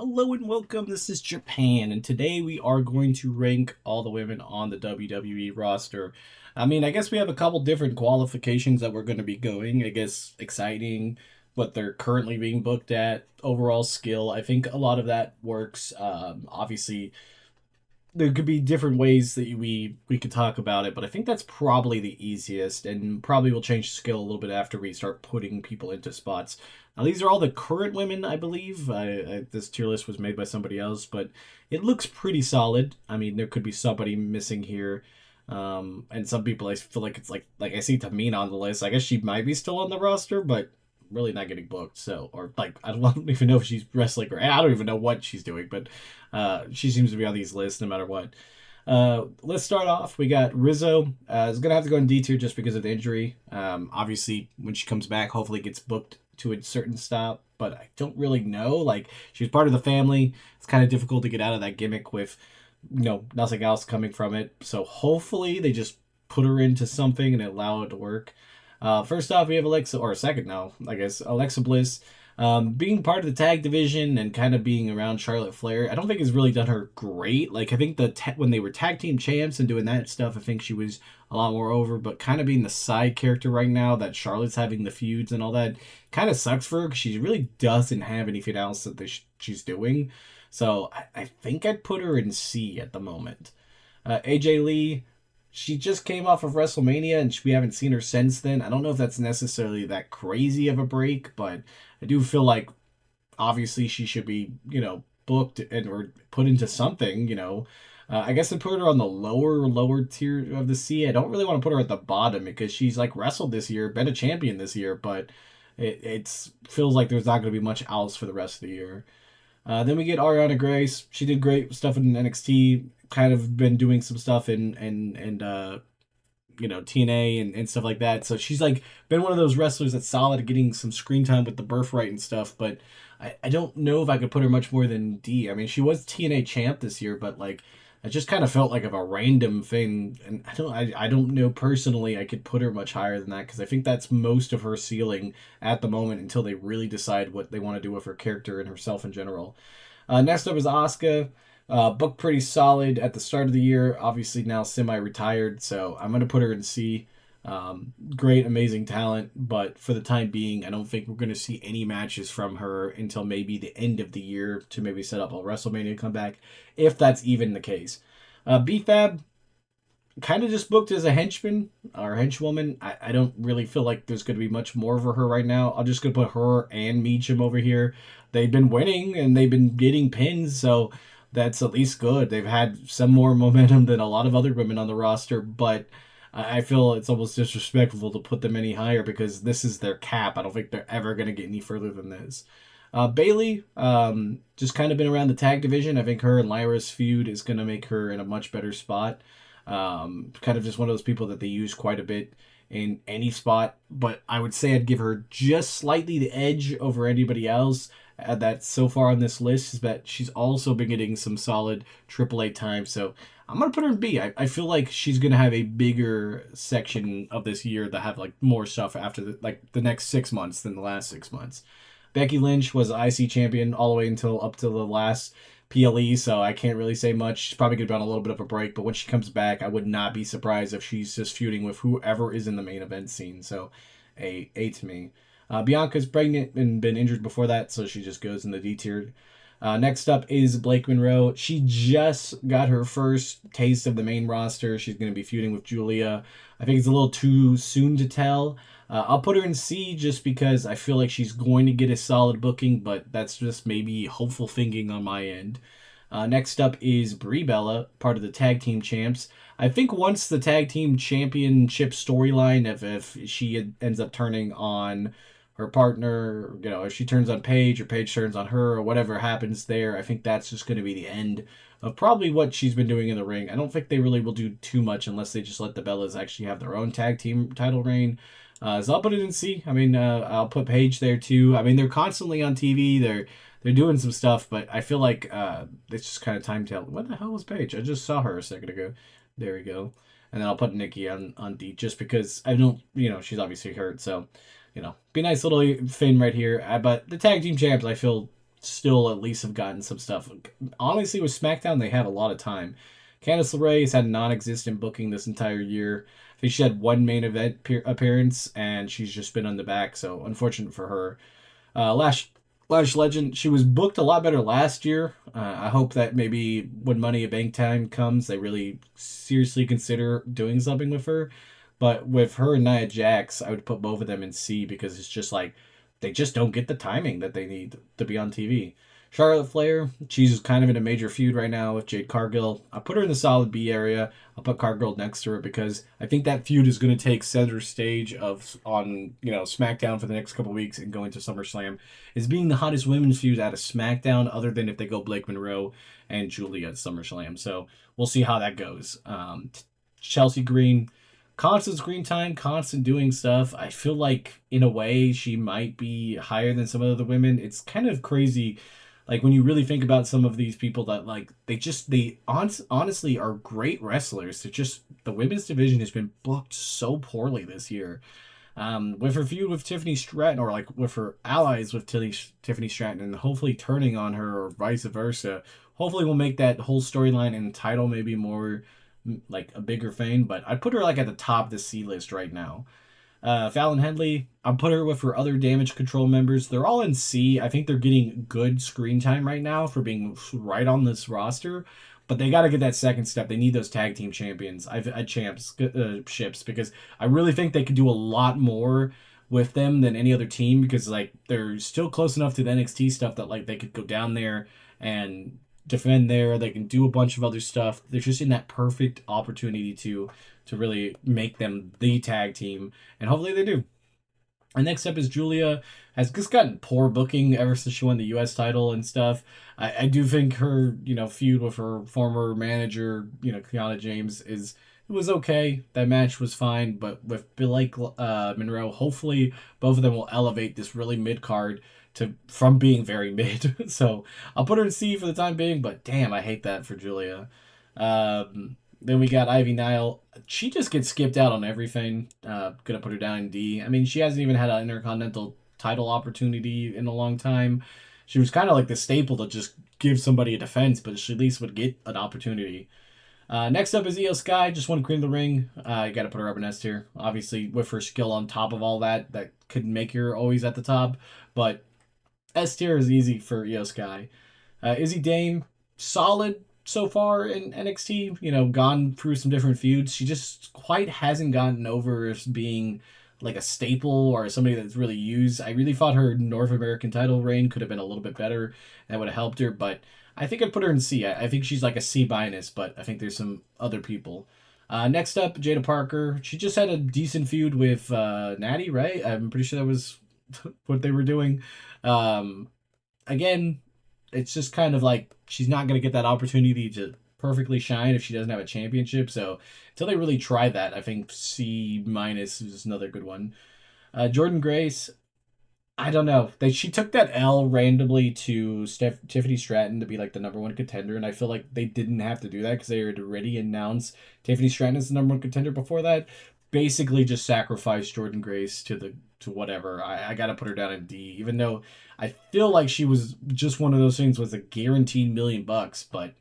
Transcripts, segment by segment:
Hello and welcome. This is Japan, and today we are going to rank all the women on the WWE roster. I guess we have a couple different qualifications that we're going to be going. I guess exciting, what they're currently being booked at, overall skill. I think a lot of that works. Obviously, there could be different ways that we could talk about it, but I think that's probably the easiest, and probably will change the skill a little bit after we start putting people into spots. Now, these are all the current women, I believe. This tier list was made by somebody else, but it looks pretty solid. I mean, there could be somebody missing here, and some people I feel like it's like I see Tamina on the list. I guess she might be still on the roster, but really not getting booked. So, or like I don't even know if she's wrestling or I don't even know what she's doing, but she seems to be on these lists no matter what. Let's start off. We got Rizzo. Is gonna have to go in D tier just because of the injury. Obviously, when she comes back, hopefully gets booked to a certain stop. But I don't really know. Like she was part of the family. It's kind of difficult to get out of that gimmick with, nothing else coming from it. So hopefully they just put her into something and allow it to work. First off, we have Alexa, or second now, I guess, Alexa Bliss. Being part of the tag division and kind of being around Charlotte Flair, I don't think has really done her great. Like, I think when they were tag team champs and doing that stuff, I think she was a lot more over, but kind of being the side character right now that Charlotte's having the feuds and all that kind of sucks for her because she really doesn't have anything else that she's doing. So I think I'd put her in C at the moment. AJ Lee, she just came off of WrestleMania and we haven't seen her since then. I don't know if that's necessarily that crazy of a break, but I do feel like obviously she should be, booked and or put into something. I guess I put her on the lower tier of the C. I don't really want to put her at the bottom because she's like wrestled this year, been a champion this year, but it feels like there's not going to be much else for the rest of the year. Then we get Ariana Grace. She did great stuff in NXT. Kind of been doing some stuff in TNA and stuff like that. So she's like been one of those wrestlers that's solid at getting some screen time with the birthright and stuff. But I don't know if I could put her much more than D. I mean, she was TNA champ this year, but like it just kind of felt like of a random thing, and I don't know personally I could put her much higher than that because I think that's most of her ceiling at the moment until they really decide what they want to do with her character and herself in general. Next up is Asuka. Booked pretty solid at the start of the year. Obviously now semi-retired, so I'm gonna put her in C. Great, amazing talent, but for the time being, I don't think we're gonna see any matches from her until maybe the end of the year to maybe set up a WrestleMania comeback, if that's even the case. BFAB kind of just booked as a henchman or henchwoman. I don't really feel like there's going to be much more for her right now. I'm just going to put her and Meacham over here. They've been winning and they've been getting pins, so that's at least good. They've had some more momentum than a lot of other women on the roster, but I feel it's almost disrespectful to put them any higher because this is their cap. I don't think they're ever going to get any further than this. Bailey, just kind of been around the tag division. I think her and Lyra's feud is going to make her in a much better spot. Kind of just one of those people that they use quite a bit in any spot, but I would say I'd give her just slightly the edge over anybody else that so far on this list is that she's also been getting some solid AAA time. So I'm going to put her in B. I feel like she's going to have a bigger section of this year that have like more stuff after the next 6 months than the last 6 months. Becky Lynch was IC champion all the way until up to the last PLE, so I can't really say much. She's probably going to be on a little bit of a break, but when she comes back, I would not be surprised if she's just feuding with whoever is in the main event scene. So A to me. Bianca's pregnant and been injured before that, so she just goes in the D tier. Next up is Blake Monroe. She just got her first taste of the main roster. She's going to be feuding with Julia. I think it's a little too soon to tell. I'll put her in C just because I feel like she's going to get a solid booking, but that's just maybe hopeful thinking on my end. Next up is Brie Bella, part of the tag team champs. I think once the tag team championship storyline, if she ends up turning on her partner, if she turns on Paige or Paige turns on her or whatever happens there, I think that's just going to be the end of probably what she's been doing in the ring. I don't think they really will do too much unless they just let the Bellas actually have their own tag team title reign. So I'll put it in C. I mean, I'll put Paige there too. I mean, they're constantly on TV. They're doing some stuff, but I feel like it's just kind of time tell. What the hell was Paige? I just saw her a second ago. There we go. And then I'll put Nikki on D just because I don't, she's obviously hurt. So, be a nice little Finn right here. But the tag team champs, I feel still at least have gotten some stuff. Honestly, with SmackDown, they have a lot of time. Candice LeRae has had non-existent booking this entire year. I think she had one main event appearance, and she's just been on the back. So unfortunate for her. Lash Legend, she was booked a lot better last year. I hope that maybe when Money in Bank time comes, they really seriously consider doing something with her. But with her and Nia Jax, I would put both of them in C because it's just like they just don't get the timing that they need to be on TV. Charlotte Flair, she's kind of in a major feud right now with Jade Cargill. I put her in the solid B area. I'll put Cargill next to her because I think that feud is going to take center stage of on SmackDown for the next couple weeks and going to SummerSlam. Is being the hottest women's feud out of SmackDown, other than if they go Blake Monroe and Julia at SummerSlam. So we'll see how that goes. Chelsea Green, constant screen time, constant doing stuff. I feel like in a way she might be higher than some of the women. It's kind of crazy like when you really think about some of these people that like honestly are great wrestlers. They're just the women's division has been booked so poorly this year. With her feud with Tiffany Stratton, or like with her allies with Tiffany Stratton, and hopefully turning on her or vice versa. Hopefully, we'll make that whole storyline and title maybe more like a bigger thing. But I'd put her like at the top of the C list right now. Fallon Henley, I'll put her with her other Damage Control members. They're all in C. I think they're getting good screen time right now for being right on this roster. But they got to get that second step. They need those tag team champions. Ships because I really think they could do a lot more with them than any other team because like they're still close enough to the NXT stuff that like they could go down there and defend there. They can do a bunch of other stuff. They're just in that perfect opportunity to really make them the tag team, and hopefully they do. And next up is Julia. Has just gotten poor booking ever since she won the U.S. title and stuff. I do think her, feud with her former manager, Kiana James, it was okay. That match was fine, but with Blake Monroe, hopefully both of them will elevate this really mid card from being very mid. So I'll put her in C for the time being, but damn, I hate that for Julia. Then we got Ivy Nile. She just gets skipped out on everything. Gonna put her down in D. I mean, she hasn't even had an Intercontinental title opportunity in a long time. She was kind of like the staple to just give somebody a defense, but she at least would get an opportunity. Next up is Io Sky. Just won Queen of the Ring. You got to put her up in S tier. Obviously, with her skill on top of all that, that could make her always at the top. But S tier is easy for Io Sky. Izzy Dame, solid so far in NXT, gone through some different feuds. She just quite hasn't gotten over as being like a staple or somebody that's really used. I really thought her North American title reign could have been a little bit better. That would have helped her, but I think I'd put her in C. I think she's like a C minus, but I think there's some other people. Next up, Jada Parker. She just had a decent feud with Natty, right? I'm pretty sure that was what they were doing. Again, it's just kind of like she's not going to get that opportunity to perfectly shine if she doesn't have a championship. So until they really try that, I think C minus is another good one. Jordan Grace, I don't know. She took that L randomly to Tiffany Stratton to be like the number one contender, and I feel like they didn't have to do that because they had already announced Tiffany Stratton as the number one contender before that. Basically, just sacrificed Jordan Grace to whatever. I got to put her down in D, even though I feel like she was just one of those things was a guaranteed $1,000,000, but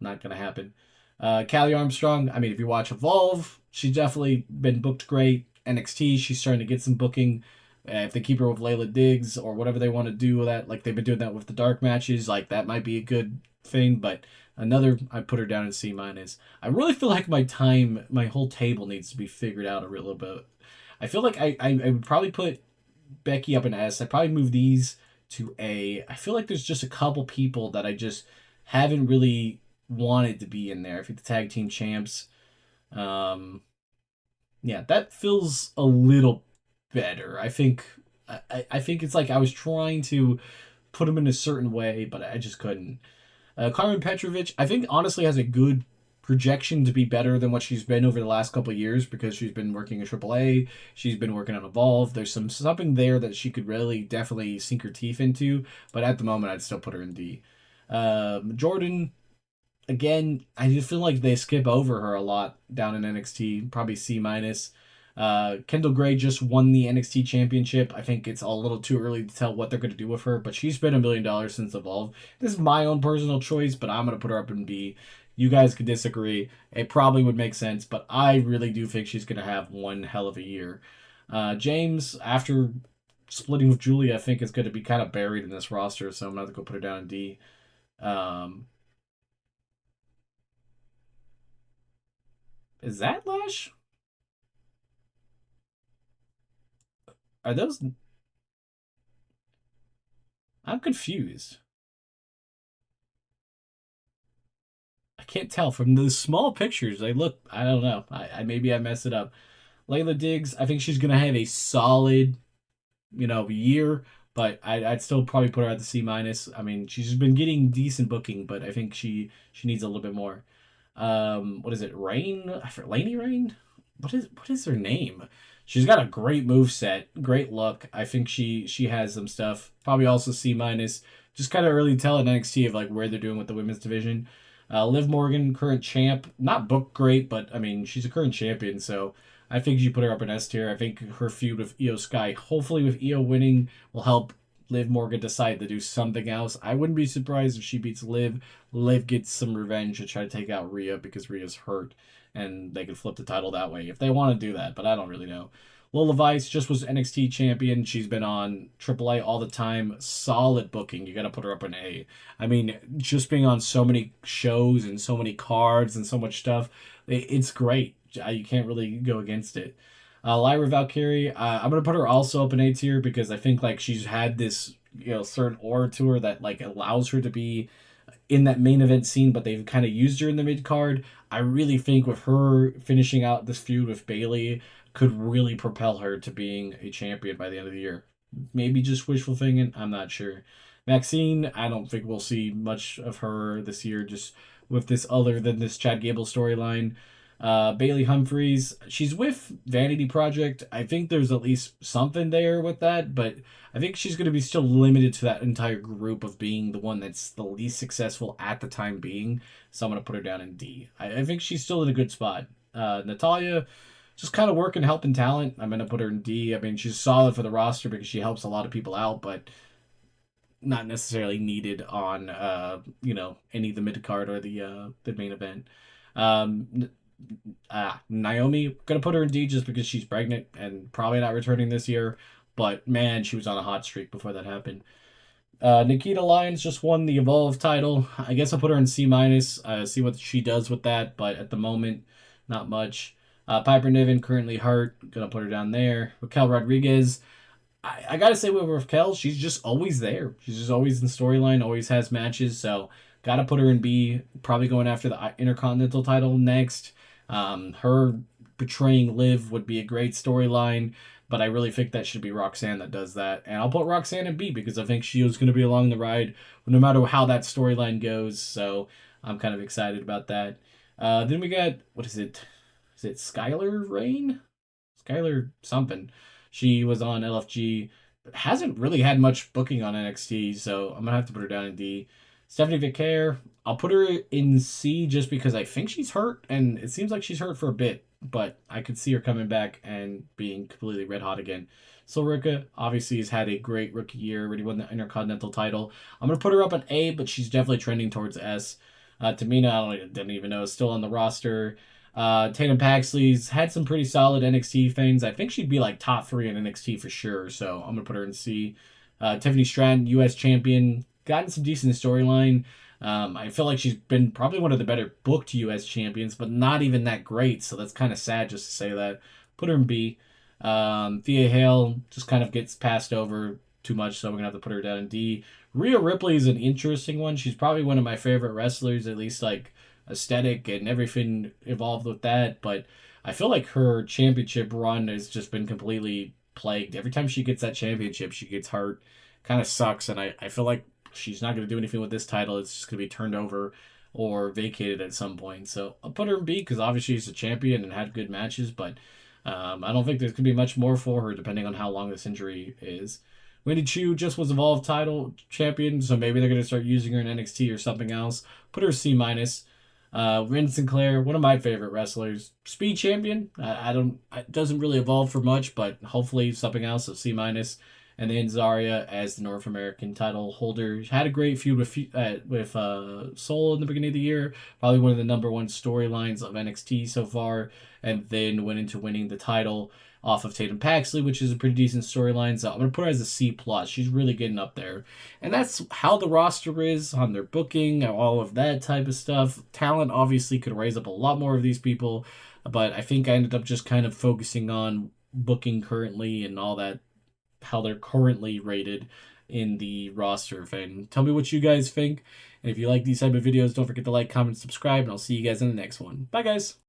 not gonna happen. Callie Armstrong. I mean, if you watch Evolve, she's definitely been booked great. NXT, she's starting to get some booking. If they keep her with Layla Diggs or whatever they want to do with that, like they've been doing that with the dark matches, like that might be a good thing. But I put her down in C minus. I really feel like my whole table needs to be figured out a little bit. I feel like I would probably put Becky up in S. I'd probably move these to A. I feel like there's just a couple people that I just haven't really wanted to be in there. I think the tag team champs. Yeah, that feels a little better. I think it's like I was trying to put them in a certain way, but I just couldn't. Carmen Petrovic, I think honestly has a good projection to be better than what she's been over the last couple of years because she's been working in AAA. She's been working on Evolve. There's something there that she could really definitely sink her teeth into, but at the moment I'd still put her in D. Jordan, again, I just feel like they skip over her a lot down in NXT, probably C minus. Kendall Gray just won the NXT Championship. I think it's a little too early to tell what they're going to do with her, but she's been $1 million since Evolve. This is my own personal choice, but I'm going to put her up in B. You guys could disagree. It probably would make sense, but I really do think she's going to have one hell of a year. James, after splitting with Julie, I think is going to be kind of buried in this roster, so I'm going to have to go put her down in D. Um, is that Lash? Are those? I'm confused. I can't tell from those small pictures. They look. I don't know. I maybe I messed it up. Layla Diggs. I think she's gonna have a solid, year. But I'd still probably put her at the C minus. I mean, she's been getting decent booking, but I think she needs a little bit more. What is it? Rain? Laney Rain? What is her name? She's got a great move set, great look. I think she has some stuff. Probably also C minus. Just kind of early tell in NXT of like where they're doing with the women's division. Liv Morgan, current champ, not booked great, but I mean she's a current champion, so I think you put her up in S tier. I think her feud with Io Sky, hopefully with Io winning, will help Liv Morgan decide to do something else. I wouldn't be surprised if she beats Liv. Liv gets some revenge to try to take out Rhea because Rhea's hurt, and they could flip the title that way if they want to do that. But I don't really know. Lola Vice just was NXT champion. She's been on AAA all the time. Solid booking. You got to put her up in A. I mean, just being on so many shows and so many cards and so much stuff, it's great. You can't really go against it. Lyra Valkyrie, I'm gonna put her also up in A tier because I think like she's had this certain aura to her that like allows her to be in that main event scene, but they've kind of used her in the mid card. I really think with her finishing out this feud with Bailey could really propel her to being a champion by the end of the year. Maybe just wishful thinking, I'm not sure. Maxine, I don't think we'll see much of her this year, just with this other than this Chad Gable storyline. Bailey Humphries, she's with Vanity Project. I think there's at least something there with that, but I think she's going to be still limited to that entire group of being the one that's the least successful at the time being. So I'm going to put her down in D. I think she's still in a good spot. Natalia, just kind of working, helping talent. I'm going to put her in D. I mean, she's solid for the roster because she helps a lot of people out, but not necessarily needed on any of the mid card or the main event. Um, Naomi, gonna put her in D just because she's pregnant and probably not returning this year. But man, she was on a hot streak before that happened. Nikita Lyons just won the Evolve title. I guess I'll put her in C minus. See what she does with that, but at the moment, not much. Piper Niven currently hurt. Gonna put her down there. Raquel Rodriguez. I gotta say with Raquel, she's just always there. She's just always in storyline, always has matches. So gotta put her in B. Probably going after the Intercontinental title next. Her betraying Liv would be a great storyline, but I really think that should be Roxanne that does that. And I'll put Roxanne in B because I think she is going to be along the ride no matter how that storyline goes. So I'm kind of excited about that. Then we got, what is it? Is it Skylar Rain? Skylar something. She was on LFG, but hasn't really had much booking on NXT, so I'm going to have to put her down in D. Stephanie Vicaire, I'll put her in C just because I think she's hurt, and it seems like she's hurt for a bit, but I could see her coming back and being completely red hot again. Silrica, obviously, has had a great rookie year, already won the Intercontinental title. I'm going to put her up in A, but she's definitely trending towards S. Tamina, I didn't even know, is still on the roster. Tatum Paxley's had some pretty solid NXT things. I think she'd be like top 3 in NXT for sure, so I'm going to put her in C. Tiffany Stratton, U.S. champion, gotten some decent storyline. I feel like she's been probably one of the better booked U.S. champions, but not even that great, so that's kind of sad just to say that. Put her in B. Thea Hale just kind of gets passed over too much, so we're going to have to put her down in D. Rhea Ripley is an interesting one. She's probably one of my favorite wrestlers, at least like aesthetic and everything involved with that, but I feel like her championship run has just been completely plagued. Every time she gets that championship, she gets hurt. Kind of sucks, and I feel like she's not going to do anything with this title. It's just going to be turned over or vacated at some point. So I'll put her in B because obviously she's a champion and had good matches, but I don't think there's going to be much more for her depending on how long this injury is. Wendy Chu just was Evolve title champion, so maybe they're going to start using her in NXT or something else. Put her C minus. Ren Sinclair, one of my favorite wrestlers, speed champion. I don't, it doesn't really evolve for much, but hopefully something else. So C minus, and then Zarya as the North American title holder. Had a great feud with Soul in the beginning of the year. Probably one of the number one storylines of NXT so far, and then went into winning the title off of Tatum Paxley, which is a pretty decent storyline. So I'm gonna put her as a C plus. She's really getting up there, and that's how the roster is on their booking, all of that type of stuff. Talent obviously could raise up a lot more of these people, but I think I ended up just kind of focusing on booking currently and all that, how they're currently rated in the roster. And tell me what you guys think. And if you like these type of videos, don't forget to like, comment, subscribe, and I'll see you guys in the next one. Bye, guys.